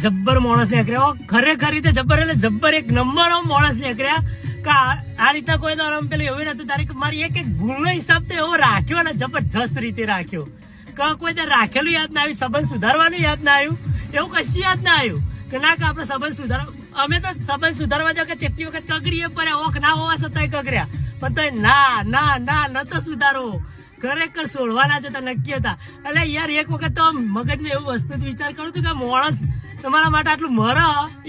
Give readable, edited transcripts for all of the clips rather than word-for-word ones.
જબ્બર માણસ નીકળ્યો, ખરેખર રીતે જબ્બર એટલે જબ્બર એક નંબર માણસ નીકળ્યા કે આ રીતના કોઈ દાડો પેલું એવું નતું. તારી મારી એક એક ભૂલનો હિસાબ તો એવો રાખ્યો ને, જબરજસ્ત રીતે રાખ્યો કે કોઈ ત્યાં રાખેલું યાદ ના આવ્યું, સંબંધ સુધારવાનું યાદ ના આવ્યું, એવું કશું યાદ ના આવ્યું કે ના કે આપણે સંબંધ સુધારવા. અમે તો સંબંધ સુધારવા જાવ કે કેટલી વખત કગરીએ પડ્યા, ઓખ ના હોવા છતાંય કગર્યા, પણ તો ના ના ના નતો સુધારવો, ખરેખર છોડવાના જ હતા, નક્કી હતા. એટલે યાર એક વખત તો મગજમાં એવું વસ્તુ વિચાર કરું છું કે માણસ તમારા માટે આટલું મર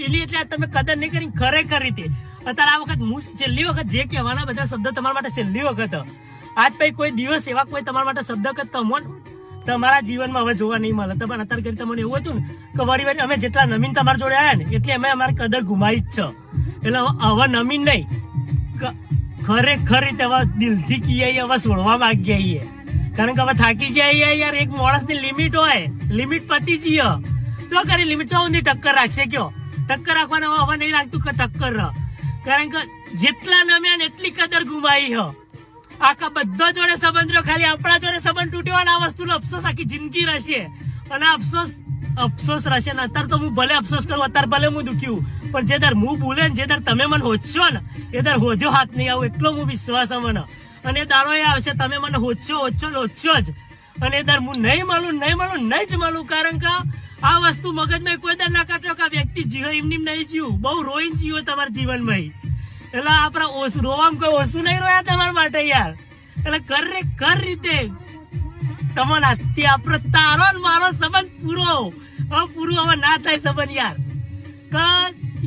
એલી એટલે તમે કદર નહીં કરી. ખરેખર રીતે અત્યારે આ વખત હું છેલ્લી વખત જે કહેવાના બધા શબ્દ તમારા માટે છેલ્લી વખત, આજ પછી કોઈ દિવસ એવા કોઈ તમારા માટે શબ્દ કે તમારા જીવનમાં હવે જોવા નહીં મળે. પણ અત્યારે કરી તમને એવું હતું ને કે વારી વારી અમે જેટલા નમીન તમારા જોડે આવ્યા ને એટલે અમે અમારી કદર ગુમાવી જ છે. એટલે હવે નમીન નહીં, ખરેખર રીતે હવે દિલથી કહીએ, હવે છોડવા માંગીએ છીએ, કારણ કે હવે થાકી જાય યાર. એક માણસની લિમિટ હોય, લિમિટ પતી જઈએ જો કરી લિમિટ છો ઊંધી ટક્કર રાખશે કયો ટક્કર રાખવાના હવે નહીં રાખતું કે ટક્કર રહ, કારણ કે જેટલા નમ્યા ને એટલી કદર ગુમાવી હ. આખા બધા જોડે સંબંધ રહ્યો, ખાલી આપણા જોડે સંબંધ તૂટ્યો અને આ વસ્તુનો અફસોસ આખી જિંદગી રહેશે. અને અફસોસ રહેશે ને. અત્યારે તો હું ભલે અફસોસ કરું, અત્યારે ભલે હું દુખ્યું, પણ જે દર હું ભૂલે ને જે દર તમે મને હોચશો ને એ દર હોદ્યો હાથ નહીં આવું, એટલો હું વિશ્વાસ મને. અને એ દાડો એ આવશે તમે મને હોચશો જ, અને એ દર હું નહીં મળું નહીં જ મળું, કારણ કે આ વસ્તુ મગજમાં કોઈ દર ના કાઢ્યો કે આ વ્યક્તિ જીવો એમની નહીં જીવું, બહુ રોઈને જીવો તમારા જીવનમાં. એટલે આપડા રોવામાં કોઈ ઓછું નહીં રોયા તમારા માટે યાર. એટલે ખરેખર રીતે તમને આથી આપડે તારો ને મારો સંબંધ પૂરો હવે ના થાય સંબંધ યાર. કે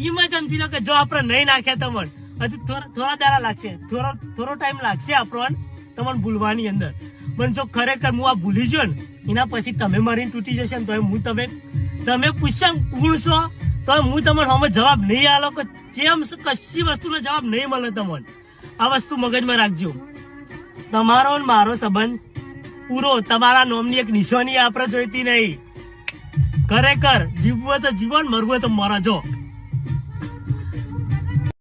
એમાં જ સમજી લો કે જો આપડે નહીં નાખ્યા તમને હજુ થોડા દાડા લાગશે, થોડો ટાઈમ લાગશે આપણને તમને ભૂલવાની અંદર. પણ જો ખરેખર હું આ ભૂલી ગયો ને એના પછી તમે મારીને તૂટી જશે ને તો હું તમે પૂછશો કોણ છો તો હું તમને હમે જવાબ નહીં આલો કે જેમ કશી વસ્તુનો જવાબ નહીં મળે તમને. આ વસ્તુ મગજમાં રાખજો, તમારો ને મારો સંબંધ પૂરો, તમારા નોમની એક નિશાની આપણે જોઈતી નહીં. ખરેખર જીવવું તો જીવો ને મરવું તો મરજો.